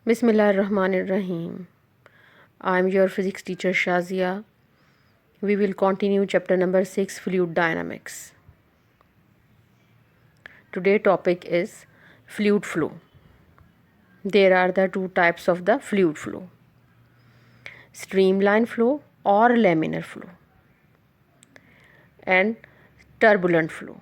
Bismillahirrahmanirrahim. I am your physics teacher Shazia. We will continue chapter number 6, fluid dynamics. Today topic is fluid flow. There are the two types of the fluid flow: streamline flow or laminar flow and turbulent flow.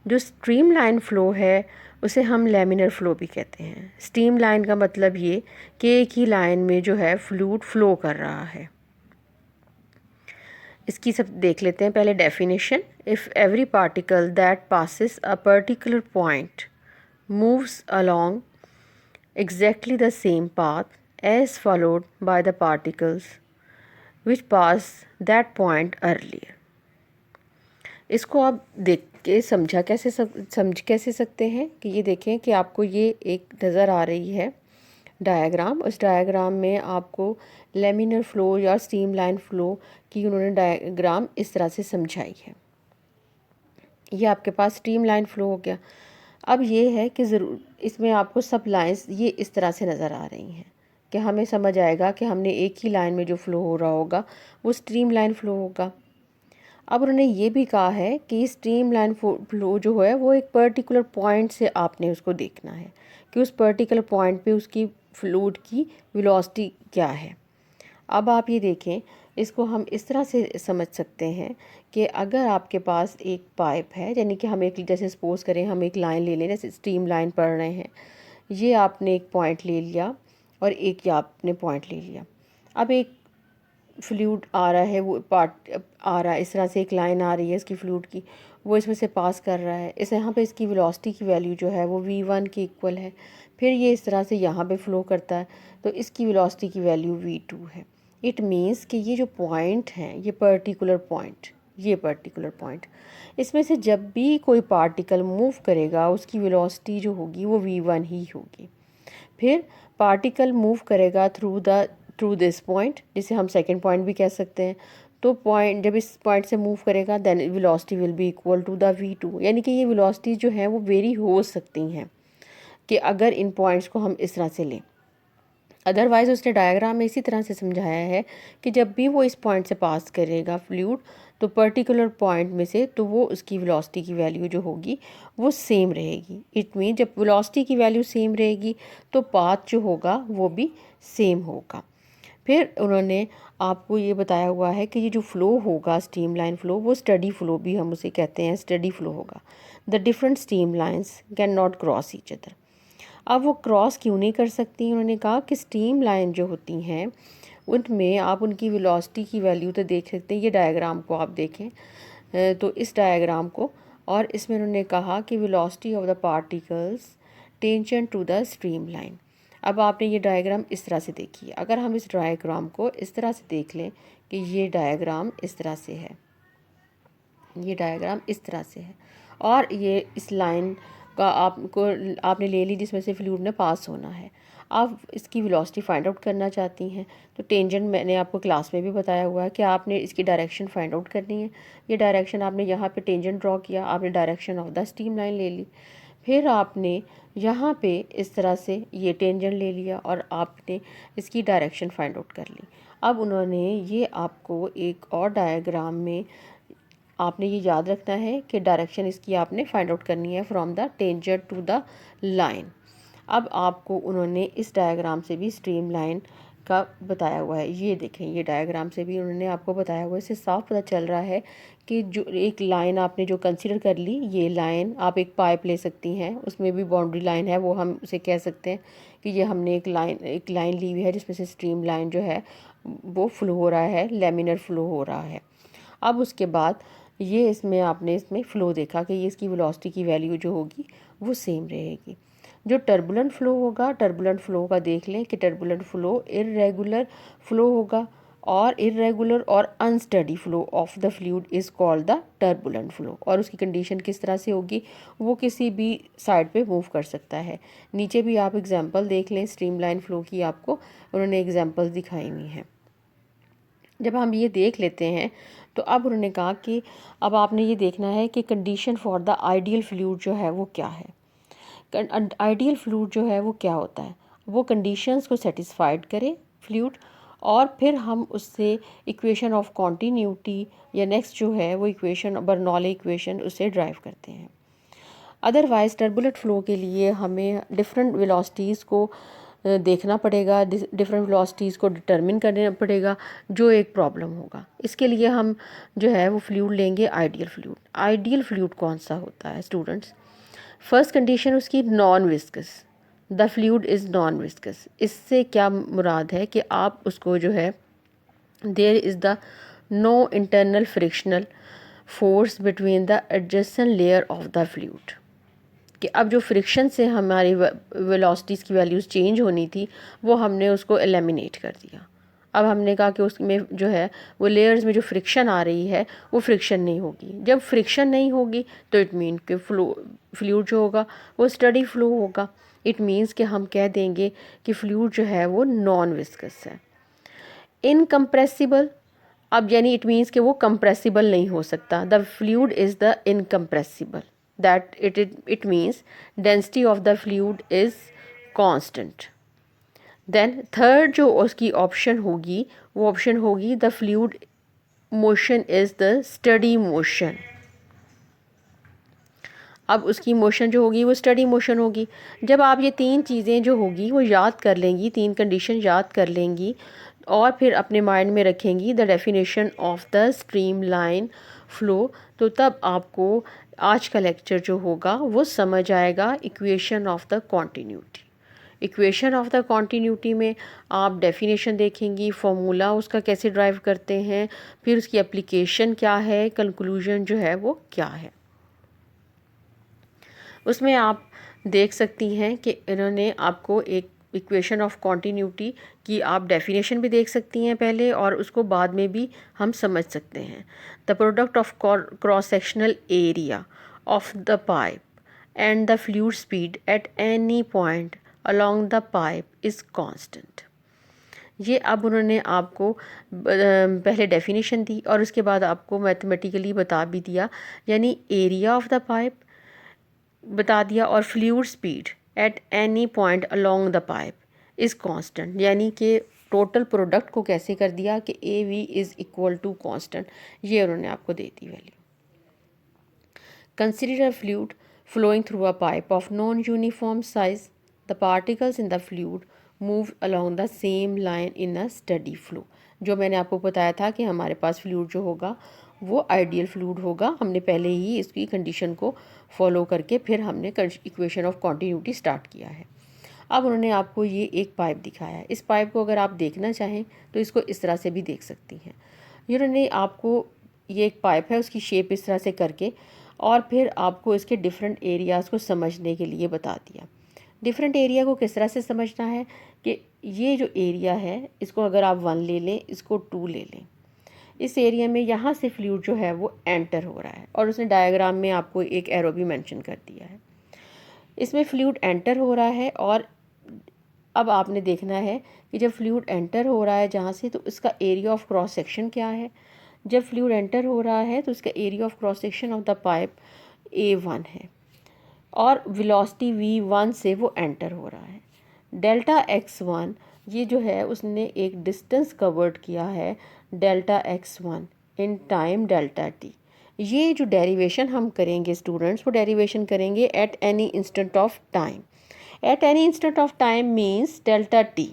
जो streamline flow है उसे हम laminar flow भी कहते हैं। Streamline का मतलब ये कि एक ही लाइन में जो है फ्लूइड फ्लो कर रहा है। इसकी सब देख लेते हैं पहले definition. If every particle that passes a particular point moves along exactly the same path as followed by the particles which pass that point earlier. इसको आप देख के समझ कैसे सकते हैं कि ये देखें कि आपको ये एक नज़र आ रही है डायग्राम। उस डायग्राम में आपको लेमिनर फ्लो या स्ट्रीमलाइन फ्लो की उन्होंने डायग्राम इस तरह से समझाई है। ये आपके पास स्ट्रीमलाइन फ्लो हो गया। अब ये है कि ज़रूर इसमें आपको सब लाइंस ये इस तरह से नज़र आ रही हैं कि हमें समझ आएगा कि हमने एक ही लाइन में जो फ्लो हो रहा होगा वो स्ट्रीमलाइन फ्लो होगा। अब उन्होंने ये भी कहा है कि स्ट्रीमलाइन फ्लो जो है वो एक पर्टिकुलर पॉइंट से आपने उसको देखना है कि उस पर्टिकुलर पॉइंट पे उसकी फ्लूइड की वेलोसिटी क्या है। अब आप ये देखें, इसको हम इस तरह से समझ सकते हैं कि अगर आपके पास एक पाइप है, यानी कि हम एक, जैसे सपोज़ करें हम एक लाइन ले लें, जैसे स्ट्रीम लाइन पढ़ रहे हैं, ये आपने एक पॉइंट ले लिया और एक ये आपने पॉइंट ले लिया। अब एक फ्लूइड आ रहा है, वो पार्ट आ रहा है इस तरह से, एक लाइन आ रही है इसकी फ्लूइड की, वो इसमें से पास कर रहा है। इस यहाँ पे इसकी वेलोसिटी की वैल्यू जो है वो v1 के इक्वल है। फिर ये इस तरह से यहाँ पे फ्लो करता है तो इसकी वेलोसिटी की वैल्यू v2 है। इट मीन्स कि ये जो पॉइंट हैं, ये पर्टिकुलर पॉइंट, इसमें से जब भी कोई पार्टिकल मूव करेगा उसकी वेलोसिटी जो होगी वो v1 ही होगी। फिर पार्टिकल मूव करेगा थ्रू दिस पॉइंट, जिसे हम सेकंड पॉइंट भी कह सकते हैं। तो पॉइंट जब इस पॉइंट से मूव करेगा then velocity will be equal to the v2। यानी कि ये वेलोसिटी जो है वो वेरी हो सकती हैं कि अगर इन पॉइंट्स को हम इस तरह से लें। अदरवाइज़ उसने डायग्राम में इसी तरह से समझाया है कि जब भी वो इस पॉइंट से पास करेगा फ्लूइड तो पर्टिकुलर पॉइंट में से तो वो उसकी वेलोसिटी की वैल्यू जो होगी वो सेम रहेगी। इट मीन जब वेलोसिटी की वैल्यू सेम रहेगी तो पाथ जो होगा वो भी सेम होगा। फिर उन्होंने आपको ये बताया हुआ है कि ये जो फ्लो होगा स्ट्रीमलाइन फ्लो, वो स्टडी फ्लो भी हम उसे कहते हैं, स्टडी फ्लो होगा। The different stream lines can not cross each other. अब वो क्रॉस क्यों नहीं कर सकती? उन्होंने कहा कि स्ट्रीम लाइन जो होती हैं उनमें आप उनकी वेलोसिटी की वैल्यू तो देख सकते हैं। ये डायग्राम को आप देखें तो इस डायग्राम को, और इसमें उन्होंने कहा कि velocity of the particles tangent to the stream line. अब आपने ये डायग्राम इस तरह से देखी। अगर हम इस डायग्राम को इस तरह से देख लें कि ये डायग्राम इस तरह से है, ये डायग्राम इस तरह से है, और ये इस लाइन का आपने ले ली जिसमें से फ्लूइड ने पास होना है। आप इसकी वेलोसिटी फाइंड आउट करना चाहती हैं तो टेंजेंट मैंने आपको क्लास में भी बताया हुआ है कि आपने इसकी डायरेक्शन फाइंड आउट करनी है। ये डायरेक्शन आपने यहाँ पे टेंजेंट ड्रॉ किया, आपने direction of the stream line ले ली। फिर आपने यहाँ पे इस तरह से ये टेंजेंट ले लिया और आपने इसकी डायरेक्शन फाइंड आउट कर ली। अब उन्होंने ये आपको एक और डायग्राम में, आपने ये याद रखना है कि डायरेक्शन इसकी आपने फाइंड आउट करनी है from the tangent to the line. अब आपको उन्होंने इस डायग्राम से भी स्ट्रीम लाइन का बताया हुआ है। ये देखें, ये डायग्राम से भी उन्होंने आपको बताया हुआ है। इससे साफ पता चल रहा है कि जो एक लाइन आपने जो कंसीडर कर ली, ये लाइन आप एक पाइप ले सकती हैं, उसमें भी बाउंड्री लाइन है, वो हम उसे कह सकते हैं कि ये हमने एक लाइन ली हुई है जिसमें से स्ट्रीम लाइन जो है वो फ्लो हो रहा है, लेमिनर फ्लो हो रहा है। अब उसके बाद ये इसमें फ़्लो देखा कि ये इसकी वेलोसिटी की वैल्यू जो होगी वो सेम रहेगी। जो टर्बुलेंट फ़्लो होगा, टर्बुलेंट फ़्लो का देख लें कि टर्बुलेंट फ़्लो इर्रेगुलर फ़्लो होगा, और इर्रेगुलर और unsteady flow of the fluid is called the turbulent flow. और उसकी कंडीशन किस तरह से होगी, वो किसी भी साइड पे मूव कर सकता है। नीचे भी आप एग्जांपल देख लें स्ट्रीमलाइन फ़्लो की, आपको उन्होंने एग्जांपल्स दिखाई हुई हैं। जब हम ये देख लेते हैं तो अब उन्होंने कहा कि अब आपने ये देखना है कि condition for the ideal fluid जो है वो क्या है। आइडियल फ्लूइड जो है वो क्या होता है, वो कंडीशंस को सेटिस्फाइड करे फ्लूइड, और फिर हम उससे इक्वेशन ऑफ कॉन्टीन्यूटी या नेक्स्ट जो है वो इक्वेशन बर्नौली इक्वेशन उससे ड्राइव करते हैं। अदरवाइज़ टर्बुलेंट फ्लो के लिए हमें डिफरेंट वेलोसिटीज़ को देखना पड़ेगा, डिफरेंट वेलोसिटीज़ को डिटरमिन करना पड़ेगा, जो एक प्रॉब्लम होगा। इसके लिए हम जो है वो फ्लूइड लेंगे आइडियल फ्लूइड। आइडियल फ्लूइड कौन सा होता है स्टूडेंट्स? फर्स्ट कंडीशन उसकी non viscous, the fluid is non viscous. इससे क्या मुराद है कि आप उसको जो है there is the no internal frictional force between the adjacent layer of the fluid, कि अब जो फ्रिक्शन से हमारी वेलोसिटीज़ की वैल्यूज़ चेंज होनी थी वो हमने उसको एलिमिनेट कर दिया। अब हमने कहा कि उसमें जो है वो लेयर्स में जो फ्रिक्शन आ रही है वो फ्रिक्शन नहीं होगी। जब फ्रिक्शन नहीं होगी तो इट मीन कि फ्लूइड जो होगा वो स्टडी फ्लो होगा। इट मीन्स कि हम कह देंगे कि फ्लूइड जो है वो नॉन विस्कस है। इनकम्प्रेसिबल, अब यानी इट मीन्स कि वो कंप्रेसिबल नहीं हो सकता। The fluid is the incompressible, that it means density of the fluid is constant. Then third जो उसकी ऑप्शन होगी वो ऑप्शन होगी the fluid motion is the study motion. अब उसकी मोशन जो होगी वो स्टडी मोशन होगी। जब आप ये तीन चीज़ें जो होगी वो याद कर लेंगी, तीन कंडीशन याद कर लेंगी और फिर अपने माइंड में रखेंगी the definition of the stream line flow, तो तब आपको आज का लेक्चर जो होगा वो समझ आएगा equation of the continuity. Equation of the continuity में आप डेफिनेशन देखेंगी, फॉर्मूला उसका कैसे ड्राइव करते हैं, फिर उसकी एप्लीकेशन क्या है, कंक्लूजन जो है वो क्या है। उसमें आप देख सकती हैं कि इन्होंने आपको एक इक्वेशन ऑफ कॉन्टीन्यूटी की आप डेफिनेशन भी देख सकती हैं पहले, और उसको बाद में भी हम समझ सकते हैं। The product of cross sectional area of the pipe and the fluid speed at any point along the pipe is constant. ये अब उन्होंने आपको पहले डेफिनेशन दी और उसके बाद आपको मैथमेटिकली बता भी दिया, यानी एरिया ऑफ द पाइप बता दिया और fluid speed at any point along the pipe is constant, यानी कि टोटल प्रोडक्ट को कैसे कर दिया कि A V is equal to constant, ये उन्होंने आपको दे दी value. Consider a fluid flowing through a pipe of non-uniform size. The particles in the fluid move along the same line in a steady flow. जो मैंने आपको बताया था कि हमारे पास फ्लूइड जो होगा वो आइडियल फ्लूइड होगा। हमने पहले ही इसकी कंडीशन को फॉलो करके फिर हमने इक्वेशन ऑफ कॉन्टीन्यूटी स्टार्ट किया है। अब उन्होंने आपको ये एक पाइप दिखाया है। इस पाइप को अगर आप देखना चाहें तो इसको इस तरह से भी देख सकती हैं। उन्होंने आपको ये एक पाइप है उसकी शेप इस तरह से करके और फिर आपको इसके डिफरेंट एरियाज़ को समझने के लिए बता दिया। डिफरेंट एरिया को किस तरह से समझना है कि ये जो एरिया है इसको अगर आप 1 ले लें, इसको 2 ले लें, इस एरिया में यहाँ से फ्लूइड जो है वो एंटर हो रहा है और उसने डायग्राम में आपको एक एरो भी मेंशन कर दिया है। इसमें फ्लूइड एंटर हो रहा है और अब आपने देखना है कि जब फ्लूइड एंटर हो रहा है जहाँ से, तो इसका एरिया ऑफ क्रॉस सेक्शन क्या है। जब फ्लूइड एंटर हो रहा है तो इसका area of cross section of the pipe A1 है और वेलोसिटी V1 से वो एंटर हो रहा है। डेल्टा x1 ये जो है उसने एक डिस्टेंस कवर्ड किया है delta x1 in time delta t। ये जो डेरिवेशन हम करेंगे स्टूडेंट्स, वो डेरिवेशन करेंगे at any instant of time. At any instant of time means delta t।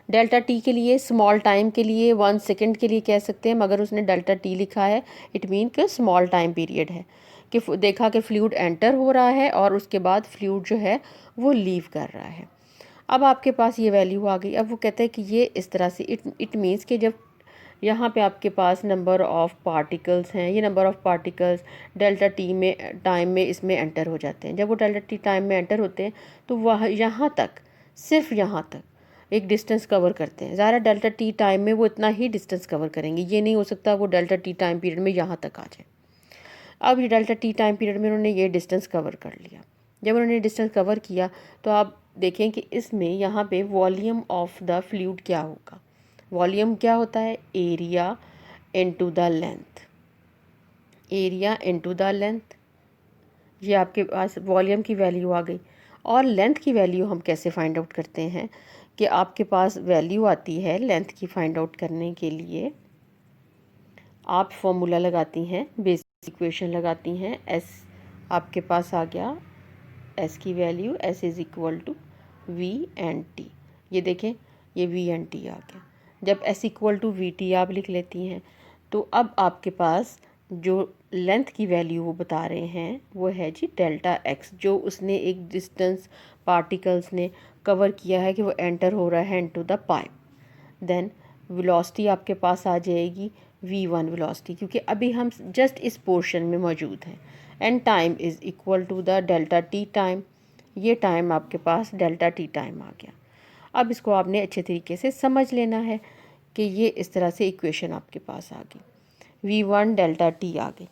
Delta T के लिए स्मॉल टाइम के लिए 1 सेकेंड के लिए कह सकते हैं, मगर उसने डेल्टा टी लिखा है, इट मीन कि स्मॉल टाइम पीरियड है। कि देखा कि फ्लूइड एंटर हो रहा है और उसके बाद फ्लूइड जो है वो लीव कर रहा है। अब आपके पास ये वैल्यू आ गई। अब वो कहते हैं कि ये इस तरह से इट मीन्स कि जब यहाँ पे आपके पास नंबर ऑफ़ पार्टिकल्स हैं, ये number of particles delta T में टाइम में इसमें एंटर हो जाते हैं। जब वो डेल्टा टी टाइम में एंटर होते हैं तो वह यहाँ तक, सिर्फ यहाँ तक एक डिस्टेंस कवर करते हैं। ज़ाहिर डेल्टा टी टाइम में वो इतना ही डिस्टेंस कवर करेंगे, ये नहीं हो सकता वो डेल्टा टी टाइम पीरियड में यहाँ तक आ जाए। अब ये डेल्टा टी टाइम पीरियड में उन्होंने ये डिस्टेंस कवर कर लिया। जब उन्होंने डिस्टेंस कवर किया तो आप देखें कि इसमें यहाँ पे वॉल्यूम ऑफ द फ्लूइड क्या होगा। वॉल्यूम क्या होता है? Area into the length. Area into the length. ये आपके पास वॉल्यूम की वैल्यू आ गई। और लेंथ की वैल्यू हम कैसे फाइंड आउट करते हैं कि आपके पास वैल्यू आती है लेंथ की फाइंड आउट करने के लिए आप फॉर्मूला लगाती हैं, बेसिक इक्वेशन लगाती हैं। एस आपके पास आ गया, एस की value S is equal to V and T. ये देखें, ये वी एंड टी आ गया। जब S equal to V T आप लिख लेती हैं तो अब आपके पास जो लेंथ की वैल्यू वो बता रहे हैं वो है जी डेल्टा एक्स, जो उसने एक डिस्टेंस पार्टिकल्स ने कवर किया है कि वो एंटर हो रहा है into the pipe. Then velocity आपके पास आ जाएगी v1 वेलोसिटी, क्योंकि अभी हम जस्ट इस पोर्शन में मौजूद हैं। And time is equal to the delta T time. ये टाइम आपके पास डेल्टा टी टाइम आ गया। अब इसको आपने अच्छे तरीके से समझ लेना है कि ये इस तरह से इक्वेशन आपके पास आ गई, v1 डेल्टा टी आ गई।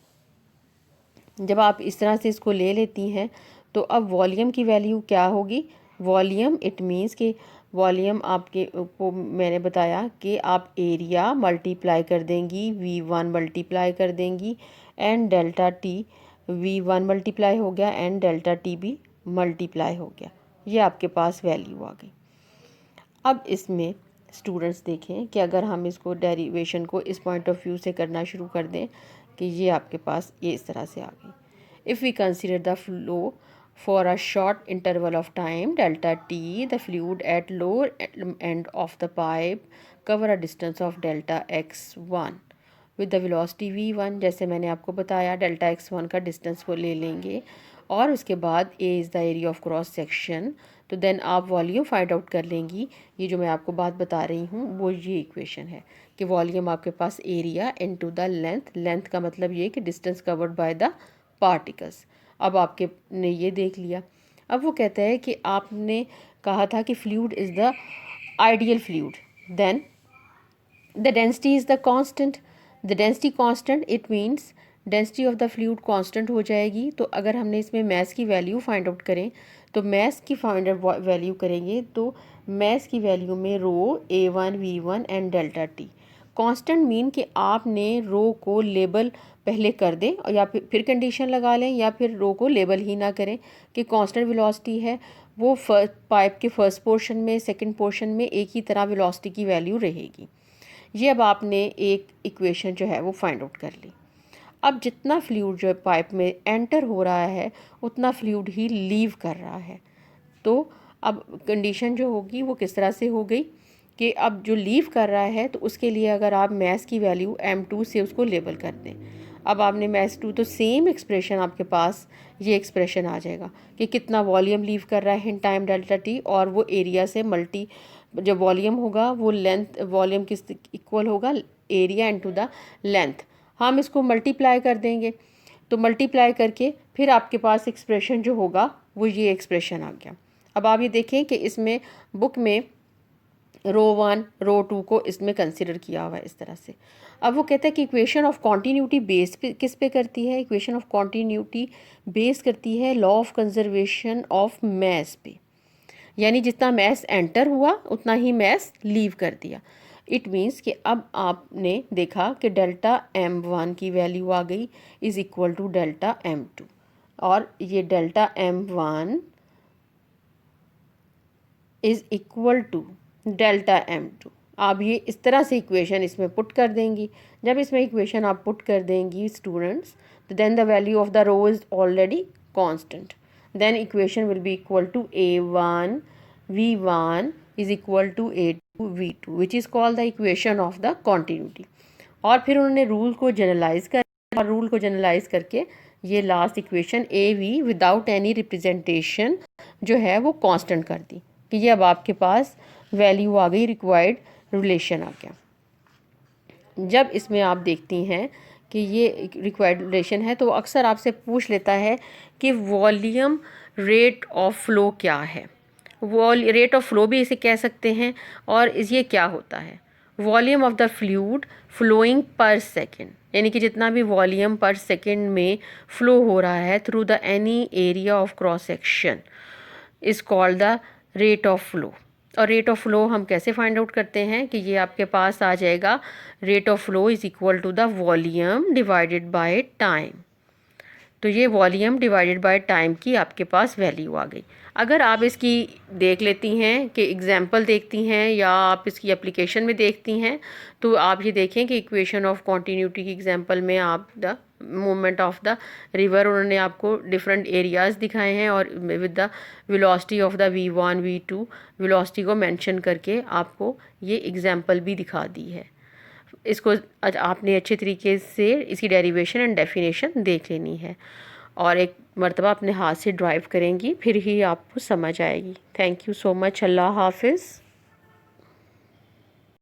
जब आप इस तरह से इसको ले लेती हैं तो अब वॉल्यूम की वैल्यू क्या होगी? वॉल्यूम इट मीन्स कि वॉल्यूम आपके को मैंने बताया कि आप एरिया मल्टीप्लाई कर देंगी, v1 मल्टीप्लाई कर देंगी and delta T, v1 multiply हो गया एंड डेल्टा टी भी मल्टीप्लाई हो गया। ये आपके पास वैल्यू आ गई। अब इसमें स्टूडेंट्स देखें कि अगर हम इसको डेरिवेशन को इस पॉइंट ऑफ व्यू से करना शुरू कर दें कि ये आपके पास ये इस तरह से आ गई। If we consider the flow for a short interval of time delta t, the fluid at lower end of the pipe cover a distance of delta x1 with the velocity v1। जैसे मैंने आपको बताया delta x1 का distance वो ले लेंगे और उसके बाद a is the area of cross section, तो देन आप वॉल्यूम फाइंड आउट कर लेंगी। ये जो मैं आपको बात बता रही हूँ वो ये इक्वेशन है कि वॉल्यूम आपके पास area into the length, length का मतलब ये कि distance covered by the particles. अब आपके ने ये देख लिया। अब वो कहता है कि आपने कहा था कि fluid is the ideal fluid, then the density is the constant. The density constant it means density of the fluid constant हो जाएगी। तो अगर हमने इसमें मैस की वैल्यू फाइंड आउट करें तो मैस की फाइंड आउट वैल्यू करेंगे तो मैस की वैल्यू में रो a1 v1 and delta T. Constant mean कि आपने रो को लेबल पहले कर दें और या फिर कंडीशन लगा लें या फिर रो को लेबल ही ना करें कि कांस्टेंट वेलोसिटी है वो पाइप के फर्स्ट पोर्शन में सेकंड पोर्शन में एक ही तरह वेलोसिटी की वैल्यू रहेगी। ये अब आपने एक इक्वेशन जो है वो फाइंड आउट कर ली। अब जितना फ्लूइड जो है पाइप में एंटर हो रहा है उतना फ्लूइड ही लीव कर रहा है। तो अब कंडीशन जो होगी वो किस तरह से हो गई कि अब जो लीव कर रहा है तो उसके लिए अगर आप मैस की वैल्यू m2 से उसको लेबल कर दें। अब आपने मैस 2 तो सेम एक्सप्रेशन आपके पास ये एक्सप्रेशन आ जाएगा कि कितना वॉल्यूम लीव कर रहा है इन टाइम डेल्टा टी, और वो एरिया से मल्टी जो वॉल्यूम होगा वो लेंथ वॉल्यूम किस इक्वल होगा, एरिया इनटू द लेंथ। हम इसको मल्टीप्लाई कर देंगे तो मल्टीप्लाई करके फिर आपके पास एक्सप्रेशन जो होगा वो ये एक्सप्रेशन आ गया। अब आप ये देखें कि इसमें बुक में रो 1 रो 2 को इसमें कंसिडर किया हुआ है इस तरह से। अब वो कहता है कि इक्वेशन ऑफ कॉन्टीन्यूटी बेस पे किस पे करती है? इक्वेशन ऑफ कॉन्टीन्यूटी बेस करती है law of conservation of mass पे, यानी जितना मैस एंटर हुआ उतना ही मैस लीव कर दिया। इट मीन्स कि अब आपने देखा कि डेल्टा m1 की वैल्यू आ गई is equal to delta m2, और ये delta m1 is equal to delta m2। आप ये इस तरह से इक्वेशन इसमें पुट कर देंगी। जब इसमें इक्वेशन आप पुट कर देंगी स्टूडेंट्स तो then the value of the rho is already constant, then equation will be equal to a1 v1 is equal to a2 v2 which is called the equation of the continuity. और फिर उन्होंने rule को generalise कर और rule को generalise करके ये last equation A V without any representation जो है वो कांस्टेंट कर दी कि ये अब आपके पास वैल्यू आ गई, रिक्वायर्ड रिलेशन आ गया। जब इसमें आप देखती हैं कि ये रिक्वायर्ड रिलेशन है तो अक्सर आपसे पूछ लेता है कि वॉल्यूम रेट ऑफ फ्लो क्या है। रेट ऑफ फ्लो भी इसे कह सकते हैं। और ये क्या होता है? Volume of the fluid flowing per second, यानी कि जितना भी वॉल्यूम पर सेकेंड में फ्लो हो रहा है through the any area of cross section is called the rate of flow. और रेट ऑफ फ्लो हम कैसे फाइंड आउट करते हैं कि ये आपके पास आ जाएगा rate of flow is equal to the volume divided by time. तो ये वॉल्यूम डिवाइडेड बाय टाइम की आपके पास वैल्यू आ गई। अगर आप इसकी देख लेती हैं कि एग्जांपल देखती हैं या आप इसकी एप्लीकेशन में देखती हैं, तो आप ये देखें कि इक्वेशन ऑफ कॉन्टीन्यूटी की एग्जांपल में आप the movement of the river उन्होंने आपको डिफरेंट एरियाज़ दिखाए हैं और with the velocity of the v1 v2 velocity को मेंशन करके आपको ये एग्जांपल भी दिखा दी है। इसको आपने अच्छे तरीके से इसकी डेरिवेशन एंड डेफिनेशन देख लेनी है और एक मर्तबा अपने हाथ से ड्राइव करेंगी, फिर ही आपको समझ आएगी। Thank you so much. Allah हाफिज़।